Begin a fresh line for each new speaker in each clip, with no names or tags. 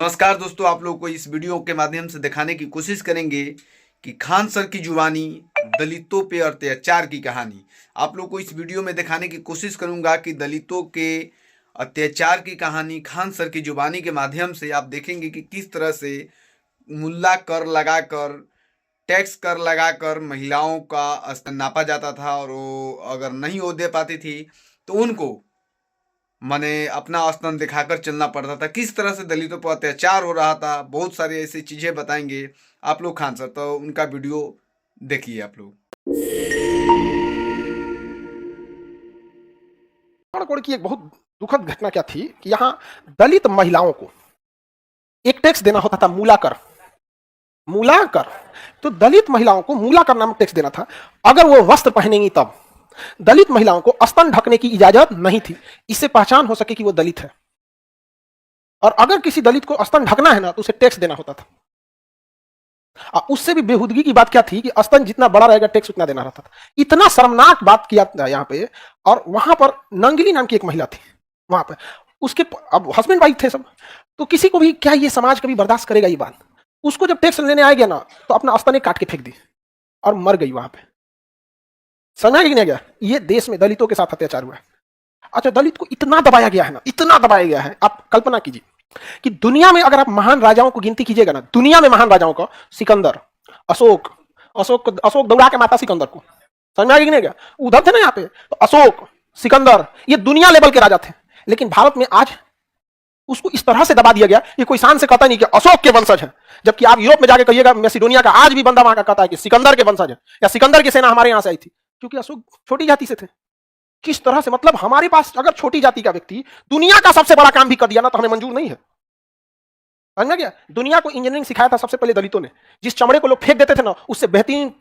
नमस्कार दोस्तों, आप लोगों को इस वीडियो के माध्यम से दिखाने की कोशिश करेंगे कि खान सर की जुबानी दलितों पे अत्याचार की कहानी। आप लोगों को इस वीडियो में दिखाने की कोशिश करूंगा कि दलितों के अत्याचार की कहानी खान सर की जुबानी के माध्यम से आप देखेंगे कि किस तरह से मुल्ला कर लगाकर, टैक्स कर लगाकर महिलाओं का स्तर नापा जाता था, और वो अगर नहीं वो दे पाती थी तो उनको माने अपना स्तन दिखाकर चलना पड़ता था। किस तरह से दलितों पर अत्याचार हो रहा था, बहुत सारी ऐसी चीजें बताएंगे आप लोग खान सर, तो उनका वीडियो देखिए आप लोग।
पठानकोट की एक बहुत दुखद घटना क्या थी कि यहाँ दलित महिलाओं को एक टैक्स देना होता था, मूलाकर। मूलाकर तो दलित महिलाओं को मूलाकर नामक टैक्स देना था। अगर वो वस्त्र पहनेंगी तब दलित महिलाओं को स्तन ढकने की इजाजत नहीं थी, इससे पहचान हो सके कि वो दलित है। और अगर किसी दलित को स्तन ढकना है ना तो उसे टैक्स देना होता था। उससे भी बेहूदगी की बात क्या थी कि स्तन जितना बड़ा रहेगा टैक्स उतना देना रहता था। इतना शर्मनाक बात किया था यहाँ पे। और वहां पर नंगिली नाम की एक महिला थी वहां पे, उसके अब हस्बैंड वाइफ थे सब, तो किसी को भी क्या ये समाज कभी बर्दाश्त करेगा ये बात। उसको जब टैक्स लेने आ गया ना तो अपना स्तन काट के फेंक दी और मर गई वहां पे। समझा कि नहीं गया, ये देश में दलितों के साथ अत्याचार हुआ है। अच्छा, दलित को इतना दबाया गया है ना, इतना दबाया गया है। आप कल्पना कीजिए कि दुनिया में अगर आप महान राजाओं को गिनती कीजिएगा ना, दुनिया में महान राजाओं का, सिकंदर, अशोक, अशोक दौड़ा के माता सिकंदर को, समझ में आ गया क्या, उधर थे ना यहाँ पे, तो अशोक, सिकंदर, ये दुनिया लेवल के राजा थे। लेकिन भारत में आज उसको इस तरह से दबा दिया गया, ये कोई शान से कहता नहीं कि अशोक के वंशज है, जबकि आप यूरोप में जाकर कहिएगा मैसिडोनिया का आज भी बंदा वहां का कहता है कि सिकंदर के वंशज है, या सिकंदर की सेना हमारे यहां से आई थी, क्योंकि अशोक छोटी जाति से थे। किस तरह से, मतलब हमारे पास अगर छोटी जाति का व्यक्ति दुनिया का सबसे बड़ा काम भी कर दिया ना तो हमें मंजूर नहीं है। समझ में गया, दुनिया को इंजीनियरिंग सिखाया था सबसे पहले दलितों ने। जिस चमड़े को लोग फेंक देते थे ना, उससे बेहतरीन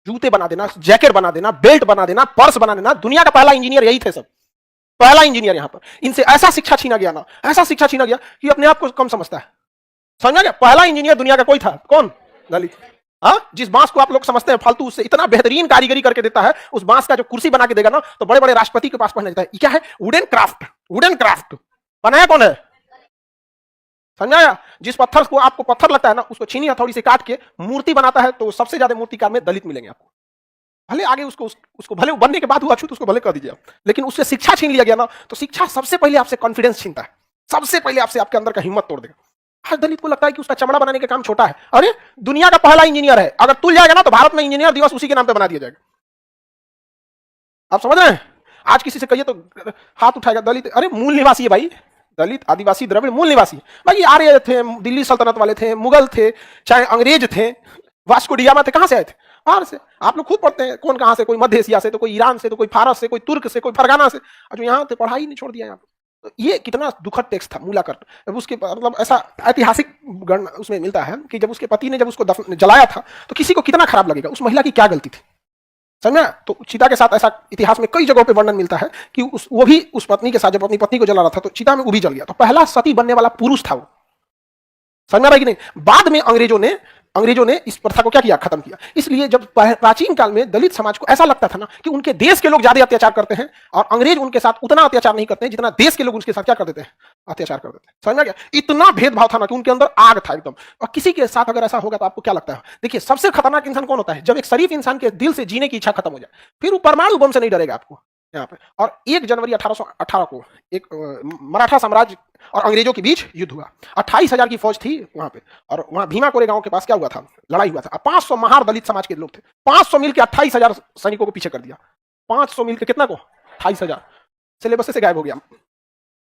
जूते बना देना, जैकेट बना देना, बेल्ट बना देना, पर्स बना देना। दुनिया का पहला इंजीनियर यही थे सब, पहला इंजीनियर। यहां पर इनसे ऐसा शिक्षा छीना गया ना, ऐसा शिक्षा छीना गया कि अपने आप को कम समझता है। समझ गया, पहला इंजीनियर दुनिया का कोई था, कौन? दलित। हाँ, जिस बांस को आप लोग समझते हैं फालतू, उससे इतना बेहतरीन कारीगरी करके देता है। उस बांस का जो कुर्सी बना के देगा ना तो बड़े बड़े राष्ट्रपति के पास पहुंच जाता है। ये क्या है? Wooden craft. वुडन क्राफ्ट बनाया कौन है? समझाया? जिस पत्थर को आपको पत्थर लगता है ना, उसको छीनी हथौड़ी से काट के मूर्ति बनाता है, तो सबसे ज्यादा मूर्तिकार में दलित मिलेंगे आपको। भले आगे उसको भले बनने के बाद हुआ अछूत, उसको भले कर दीजिए, लेकिन उससे शिक्षा छीन लिया गया ना, तो शिक्षा सबसे पहले आपसे कॉन्फिडेंस छीनता है, सबसे पहले आपसे आपके अंदर का हिम्मत तोड़ देगा। आज दलित को लगता है कि उसका चमड़ा बनाने का काम छोटा है। अरे, दुनिया का पहला इंजीनियर है, अगर तुल जाएगा ना तो भारत में इंजीनियर दिवस उसी के नाम पे बना दिया जाएगा। आप समझ रहे हैं? आज किसी से कहिए तो हाथ उठाएगा दलित, अरे मूल निवासी है भाई, दलित आदिवासी द्रविड़ मूल निवासी भाई। आर्य थे, दिल्ली सल्तनत वाले थे, मुगल थे, चाहे अंग्रेज थे, वास्को डिगामा थे, कहां से आए थे? बाहर से। आप लोग खुद पढ़ते हैं कौन कहां से, कोई मध्य एशिया से, तो कोई ईरान से, तो कोई फारस से, कोई तुर्क से, कोई फरगाना से, जो यहाँ थे पढ़ाई नहीं छोड़ दिया यहाँ पे। तो ये कितना दुखद टेक्स्ट था मूलाकर। जब उसके मतलब ऐसा ऐतिहासिक गण उसमें मिलता है कि जब उसके पति ने जब उसको जलाया था तो किसी को कितना खराब लगेगा, उस महिला की क्या गलती थी। समझा? तो चीता के साथ ऐसा इतिहास में कई जगहों पे वर्णन मिलता है कि वो भी उस पत्नी के साथ जब अपनी पत्नी को जला रहा था तो चीता में वो भी जल गया। तो पहला सती बनने वाला पुरुष था वो। समझ में आ रहा है कि नहीं? बाद में अंग्रेजों ने इस प्रथा को क्या किया? खत्म किया। इसलिए जब प्राचीन काल में दलित समाज को ऐसा लगता था ना कि उनके देश के लोग ज्यादा अत्याचार करते हैं और अंग्रेज उनके साथ उतना अत्याचार नहीं करते हैं जितना देश के लोग उनके साथ क्या कर देते हैं? अत्याचार कर देते हैं। समझ में आ गया? इतना भेदभाव था ना कि उनके अंदर आग था एकदम। और किसी के साथ अगर ऐसा होगा तो आपको क्या लगता है? देखिए, सबसे खतरनाक इंसान कौन होता है? जब एक शरीफ इंसान के दिल से जीने की इच्छा खत्म हो जाए, फिर वो परमाणु बम से नहीं डरेगा आपको यहाँ पे। और 1 जनवरी 1818 को एक मराठा साम्राज्य और अंग्रेजों के बीच युद्ध हुआ। 28,000 की फौज थी वहां पे, और वहां भीमा कोरे गांव के पास क्या हुआ था? लड़ाई हुआ था। 500 महार दलित समाज के लोग थे। 500 मिल के 28,000 सैनिकों को पीछे कर दिया। 500 मिल के कितना को? 28,000। सिलेबस से गायब हो गया।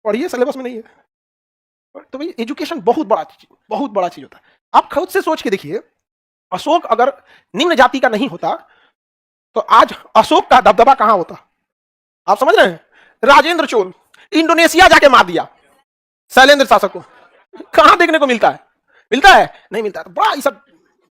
पढ़िए, सिलेबस में नहीं है। तो भाई एजुकेशन बहुत बड़ा चीज होता है। आप खुद से सोच के देखिए, अशोक अगर निम्न जाति का नहीं होता तो आज अशोक का दबदबा कहां होता? आप समझ रहे हैं? राजेंद्र चोल इंडोनेशिया जाके मार दिया शैलेंद्र शासक को। कहां देखने को मिलता है? मिलता है? नहीं मिलता है। तो बड़ा ये सब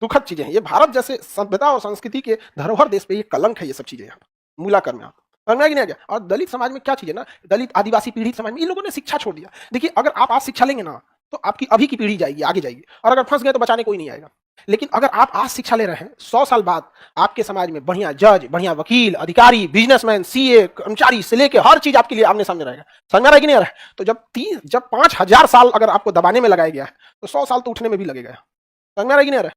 दुखद चीजें हैं। ये भारत जैसे सभ्यता और संस्कृति के धरोहर देश पे ये कलंक है। ये सब चीजें यहाँ मूलाकर में आप समझ में नहीं आ गया। और दलित समाज में क्या चीज है ना, दलित आदिवासी पीड़ित समाज में इन लोगों ने शिक्षा छोड़ दिया। देखिए, अगर आप आज शिक्षा लेंगे ना तो आपकी अभी की पीढ़ी जाएगी, आगे जाएगी, और अगर फंस गए तो बचाने कोई नहीं आएगा। लेकिन अगर आप आज शिक्षा ले रहे हैं, 100 साल बाद आपके समाज में बढ़िया जज, बढ़िया वकील, अधिकारी, बिजनेसमैन, सीए, कर्मचारी से लेके हर चीज आपके लिए आमने सामने रहेगा। समझ में आ रहा है कि नहीं आ रहा है? तो जब 5000 साल अगर आपको दबाने में लगाया गया है, तो 100 साल तो उठने में भी लगेगा। समझ में आ रहा है कि नहीं आ रहा है?